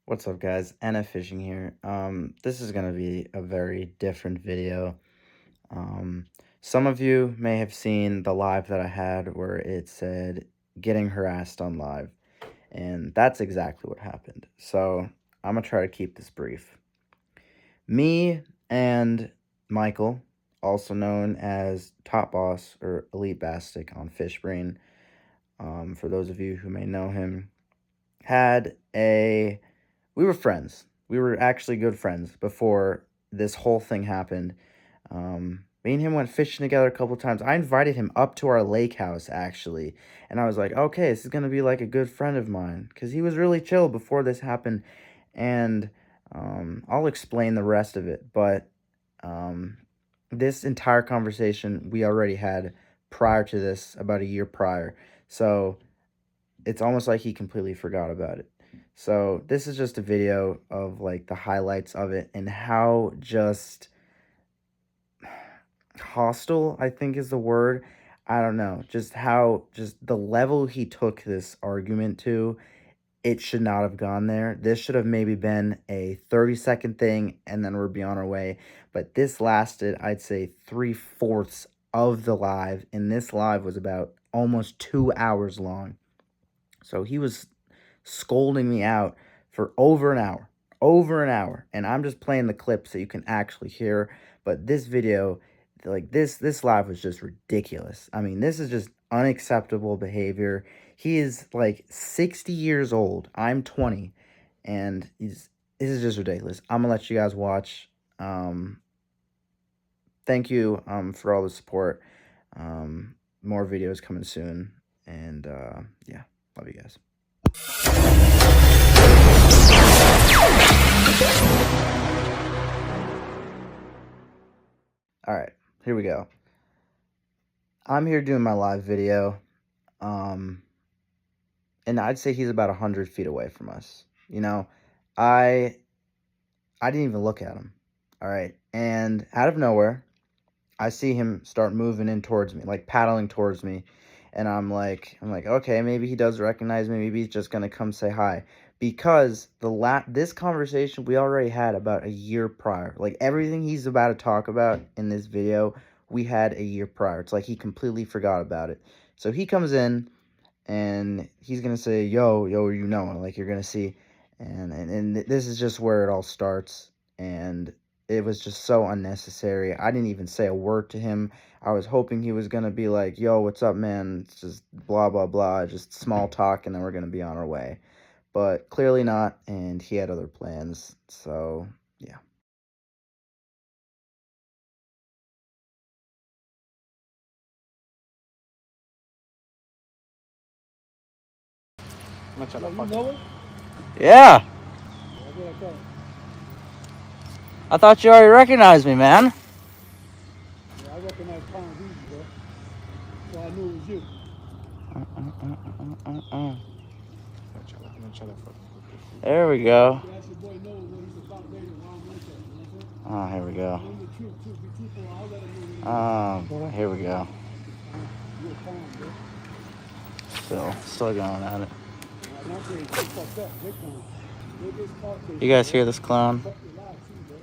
What's up, guys? NF Fishing here. This is gonna be a very different video. Um, some of you may have seen the live that I had where it said getting harassed on live, and that's exactly what happened. So I'm gonna try to keep this brief. Me and Michael, also known as Top Boss or ELITEBASSSTICK on FishBrain, for those of you who may know him, we were friends. We were actually good friends before this whole thing happened. Me and him went fishing together a couple times. I invited him up to our lake house, actually. And I was like, okay, this is going to be like a good friend of mine. Because he was really chill before this happened. And I'll explain the rest of it. But this entire conversation we already had prior to this, about a year prior. So it's almost like he completely forgot about it. So this is just a video of like the highlights of it and how just hostile, I think is the word. I don't know. Just how just the level he took this argument to, it should not have gone there. This should have maybe been a 30-second thing and then we'd be on our way. But this lasted, I'd say, 3/4 of the live. And this live was about almost 2 hours long. So he was scolding me out for over an hour, and I'm just playing the clip so you can actually hear. But this video, like this live was just ridiculous. I mean, this is just unacceptable behavior. He is like 60 years old. I'm 20, and this is just ridiculous. I'm gonna let you guys watch. Thank you for all the support. More videos coming soon, and yeah, love you guys. Alright, here we go. I'm here doing my live video. And I'd say he's about 100 feet away from us. You know, I didn't even look at him. Alright. And out of nowhere, I see him start moving in towards me, like paddling towards me. And I'm like, okay, maybe he does recognize me. Maybe he's just gonna come say hi. Because this conversation we already had about a year prior. Like everything he's about to talk about in this video, we had a year prior. It's like he completely forgot about it. So he comes in and he's gonna say, yo, you know, like you're gonna see. And this is just where it all starts. And it was just so unnecessary. I didn't even say a word to him. I was hoping he was going to be like, yo, what's up, man? It's just blah, blah, blah. Just small talk, and then we're going to be on our way. But clearly not, and he had other plans. So, yeah. Yeah. I thought you already recognized me, man. Yeah, I recognize Palm Beach, bro. So I knew it was you. There we go. That's your boy knows what he's about later on like that, you know what I'm saying? Oh, here we go. Know the truth, too. Be truthful, I'll let him know. Oh, boy, here we go. You're a palm, bro. Still going at it. Not crazy. They fucked up. Big time. Biggest car chase, You guys bro. hear this clown? Fuck your life, too, bro.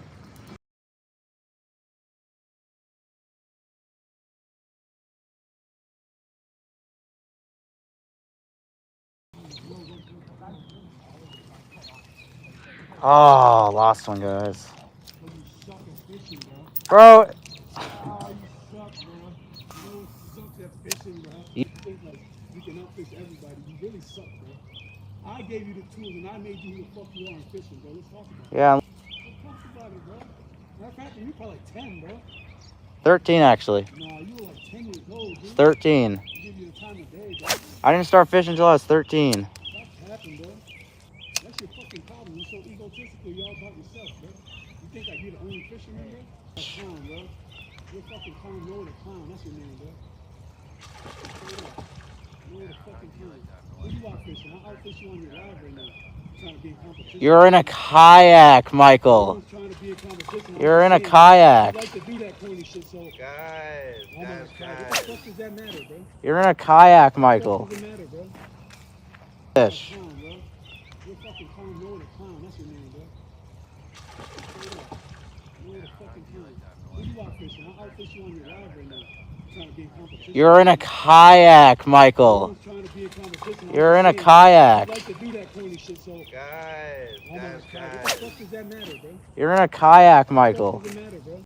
Oh, lost one, guys. You suck at fishing, bro. Bro. You suck, bro. You suck at fishing, bro. You think like you can outfish everybody. You really suck, bro. I gave you the tools and I made you who the fuck you are in fishing, bro. Let's talk about it. Yeah. Let's talk about it, bro. Matter of fact, you probably like 10, bro. 13, actually. Nah, you were like 10 years old, dude. 13. I give you the time of day, bro. I didn't start fishing until I was 13. Stop tapping, bro. That's your fucking problem. You're so egotistical. You're all about yourself, bro. You think like you're the only fisherman, bro? That's a clown, bro. You're fucking clown. You're the clown. That's your name, bro. You're the fucking clown. Who you out fishing? I'll outfish you on your live right now. Trying to be in competition. You're in a kayak, Michael. Trying to be in competition. You're in a kayak. I like to do that corny shit, so. Guys, What the fuck does that matter, bro? You're in a kayak, What Michael. does it matter, bro? Fish. Clown, bro. You're fucking clown, Noah the clown. That's your name, bro. Straight up. Noah the fucking clown. Who you out fishing? I'll outfish you on your live right now. You're trying to be in competition. You're in a kayak, No Michael. one's trying to be in competition. You're in a You kayak. like to do that corny shit, so. Guys, Oh my God. What the fuck does that matter, bro? You're in a kayak, What Michael. does it matter, bro?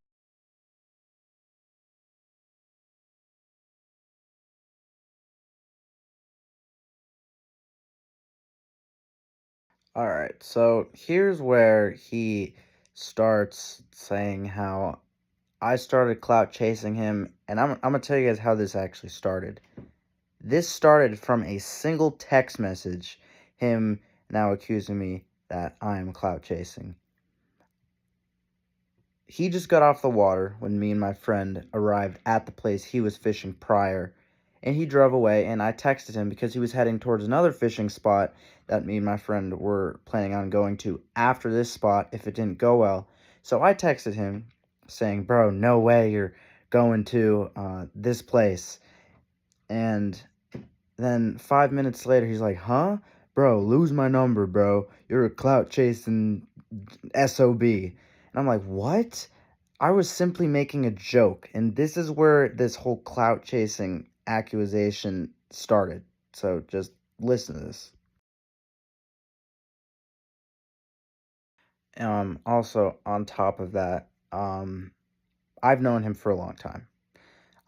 All right, so here's where he starts saying how I started clout chasing him, and I'm gonna tell you guys how this actually started. This started from a single text message, him now accusing me that I am clout chasing. He just got off the water when me and my friend arrived at the place he was fishing prior, and he drove away, and I texted him because he was heading towards another fishing spot that me and my friend were planning on going to after this spot if it didn't go well. So I texted him saying, bro, no way you're going to this place. And then 5 minutes later, he's like, huh? Bro, lose my number, bro. You're a clout chasing SOB. And I'm like, what? I was simply making a joke. And this is where this whole clout chasing accusation started. So just listen to this. Also, on top of that, I've known him for a long time.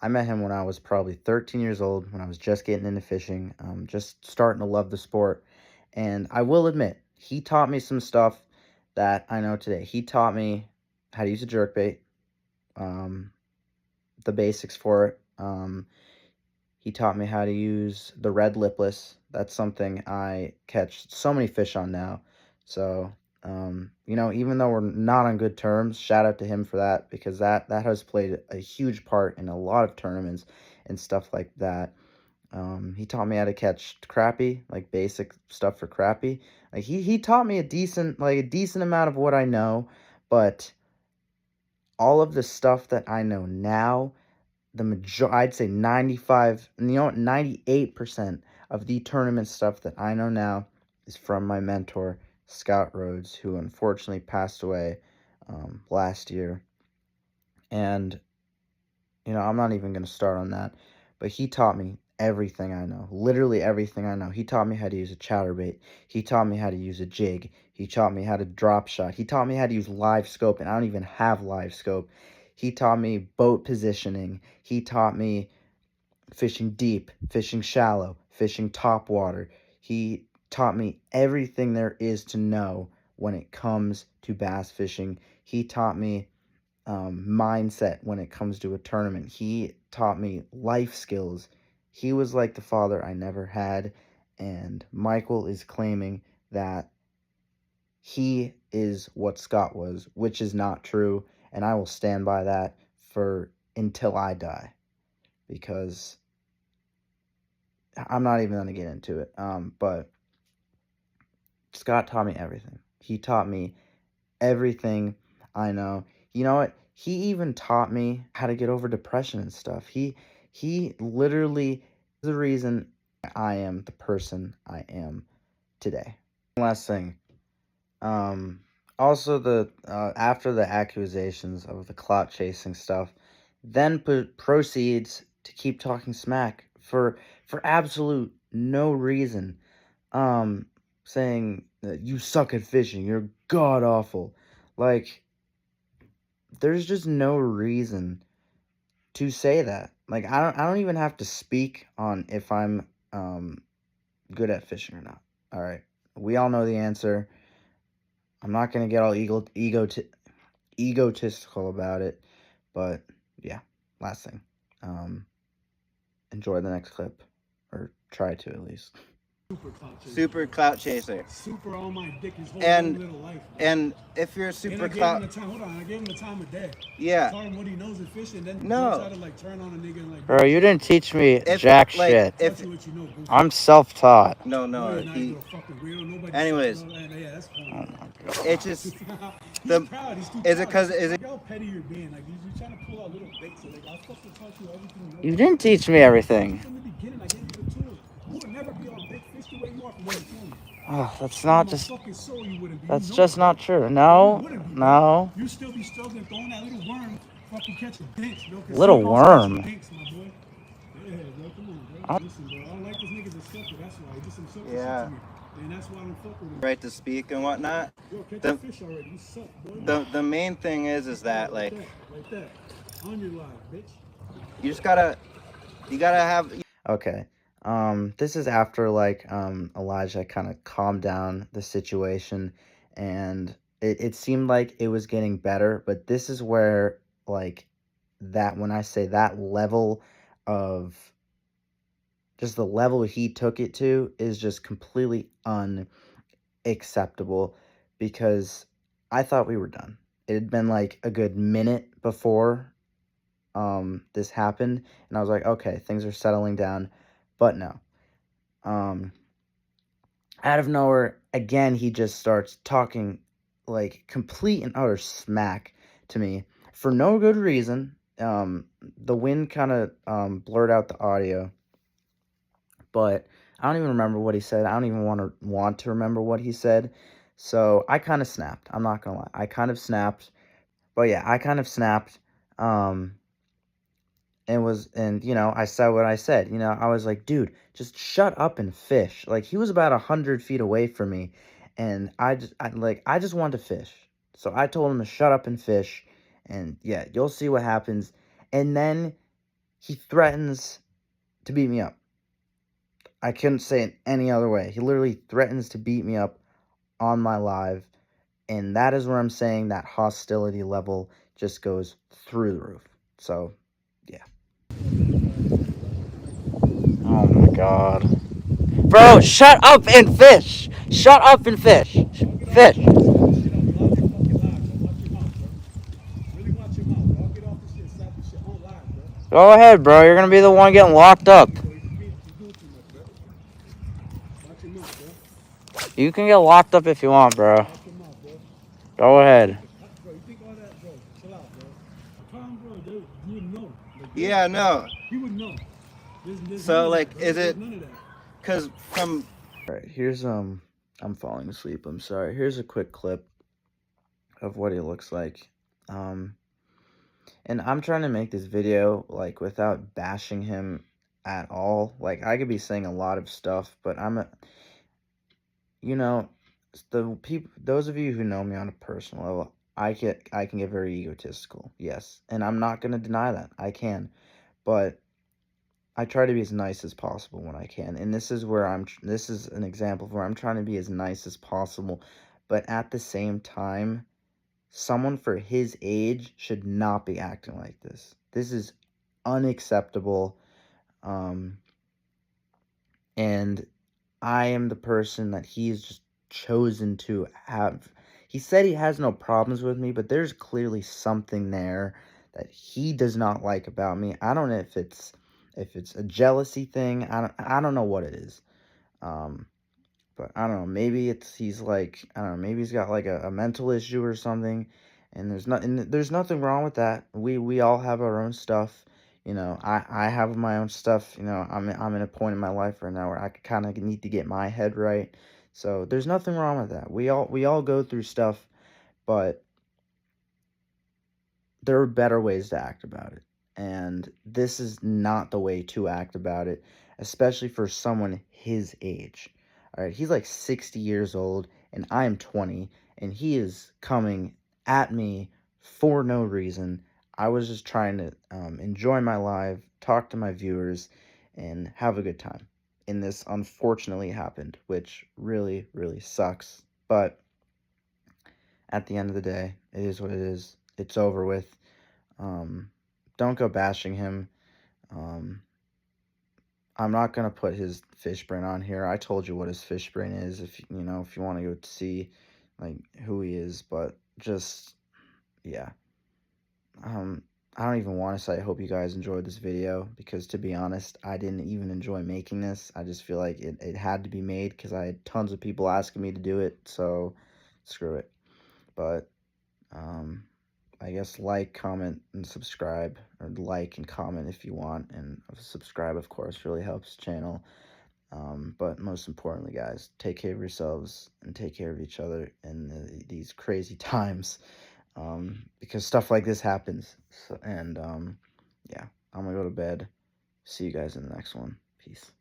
I met him when I was probably 13 years old, when I was just getting into fishing, just starting to love the sport. And I will admit, he taught me some stuff that I know today. He taught me how to use a jerkbait, the basics for it. He taught me how to use the red lipless. That's something I catch so many fish on now. So, even though we're not on good terms, shout out to him for that, because that has played a huge part in a lot of tournaments and stuff like that. He taught me how to catch crappie, like basic stuff for crappie. Like he taught me a decent amount of what I know, but all of the stuff that I know now, I'd say 98% of the tournament stuff that I know now is from my mentor, Scott Rhodes, who unfortunately passed away last year. And, I'm not even going to start on that, but he taught me everything I know, literally everything I know. He taught me how to use a chatterbait. He taught me how to use a jig. He taught me how to drop shot. He taught me how to use live scope, and I don't even have live scope. He taught me boat positioning. He taught me fishing deep, fishing shallow, fishing top water. He taught me everything there is to know when it comes to bass fishing. He taught me mindset when it comes to a tournament. He taught me life skills. He was like the father I never had, and Michael is claiming that he is what Scott was, which is not true, and I will stand by that for until I die, because I'm not even going to get into it. But Scott taught me everything. He taught me everything I know. You know what? He even taught me how to get over depression and stuff. He literally is the reason I am the person I am today. Last thing. Also, the after the accusations of the clout chasing stuff, then proceeds to keep talking smack for absolute no reason. Saying that you suck at fishing, you're god awful. Like, there's just no reason to say that. Like, I don't even have to speak on if I'm good at fishing or not. All right, we all know the answer. I'm not gonna get all egotistical about it, but yeah. Last thing, enjoy the next clip, or try to at least. super clout chaser. Super on my dick his whole And little life. and if you're a And super I gave him clout, the time. Hold on, I gave him the time of day. yeah. Taught him what he knows in fishing. Then No. try to like turn on a nigga and like. Bro, you didn't teach me If, jack like, shit. if What you know, goofy. I'm self-taught. no, No, no, you're not. he. You're a fucking weirdo. Nobody. Anyways, Yeah, that's Oh fine. my god. it's just He's the. proud. He's too Is it proud. because is it? Look how petty you're being. Like you're trying to pull out little bits. So, like I fucking taught you everything. You didn't teach me everything. From the beginning, I gave you the tools. You will never be on big fish the way you are from where you came. Oh, that's On not my just. fucking soul, you wouldn't be. That's You know just it, bro. not true. You No, wouldn't be, bro. no. You still be struggling throwing that little worm, fucking catching dinks, bro. Cause Little Seahawks catching worm. dinks, my boy. Yeah, bro. Come on, bro. I- Listen, bro. I don't like this nigga's a sucker. That's why he did some sucker shit Yeah. to me, and that's why I don't fuck with him. Right to speak and whatnot. Yo, catch The a fish already. You suck, boy. the main thing is that Like like that, like that. On your live, bitch. you just gotta have. Okay. This is after like Elijah kind of calmed down the situation, and it seemed like it was getting better, but this is where like that when I say that level of just the level he took it to is just completely unacceptable because I thought we were done. It had been like a good minute before this happened, and I was like, okay, things are settling down, but no. Um, Out of nowhere, again, he just starts talking like complete and utter smack to me for no good reason. The wind kind of blurred out the audio, but I don't even remember what he said. I don't even want to remember what he said. So I kind of snapped. I'm not gonna lie. I kind of snapped. But yeah, I kind of snapped. Um, and I said what I said. I was like, dude, just shut up and fish. Like he was about 100 feet away from me, and I just wanted to fish. So I told him to shut up and fish, and yeah, you'll see what happens. And then he threatens to beat me up. I couldn't say it any other way. He literally threatens to beat me up on my live, and that is where I'm saying that hostility level just goes through the roof. So, yeah. Oh my god. Bro, shut up and fish! Shut up and fish! Fish! Really watch your mouth, bro. Get off this shit, slap this shit on live, bro. Go ahead, bro. You're gonna be the one getting locked up. Bro, you're doing too much, bro. Watch your mouth, bro. You can get locked up if you want, bro. Watch your mouth, bro. Go ahead. Bro, you think all that, bro? Chill out, bro. Tom, bro, you wouldn't know. Like, Yeah, no. you wouldn't know. There's none So of like, that, bro. is There's it none of that. because from Alright, here's I'm falling asleep. I'm sorry. Here's a quick clip of what he looks like. And I'm trying to make this video like without bashing him at all. Like I could be saying a lot of stuff, but those of you who know me on a personal level, I can get very egotistical. Yes, and I'm not going to deny that. I can. But I try to be as nice as possible when I can. And this is an example of where I'm trying to be as nice as possible, but at the same time, someone for his age should not be acting like this. This is unacceptable. And I am the person that he's just chosen to have. He said he has no problems with me, but there's clearly something there that he does not like about me. I don't know if it's a jealousy thing. I don't know what it is. But I don't know. Maybe he's like, I don't know. Maybe he's got like a mental issue or something. And there's nothing wrong with that. We all have our own stuff. I have my own stuff. I'm in a point in my life right now where I kind of need to get my head right. So there's nothing wrong with that. We all go through stuff, but there are better ways to act about it. And this is not the way to act about it, especially for someone his age. All right, he's like 60 years old, and I am 20, and he is coming at me for no reason. I was just trying to enjoy my live, talk to my viewers, and have a good time. And this unfortunately happened, which really, really sucks. But at the end of the day, it is what it is. It's over with. Don't go bashing him. Um, I'm not gonna put his fish brain on here. I told you what his fish brain is. If if you want to go see like who he is, but just yeah. I don't even want to say I hope you guys enjoyed this video because to be honest, I didn't even enjoy making this. I just feel like it had to be made because I had tons of people asking me to do it. So screw it. But I guess like, comment, and subscribe, or like and comment if you want, and subscribe, of course, really helps the channel. But most importantly, guys, take care of yourselves and take care of each other in these crazy times, because stuff like this happens. So, and yeah, I'm gonna go to bed. See you guys in the next one. Peace.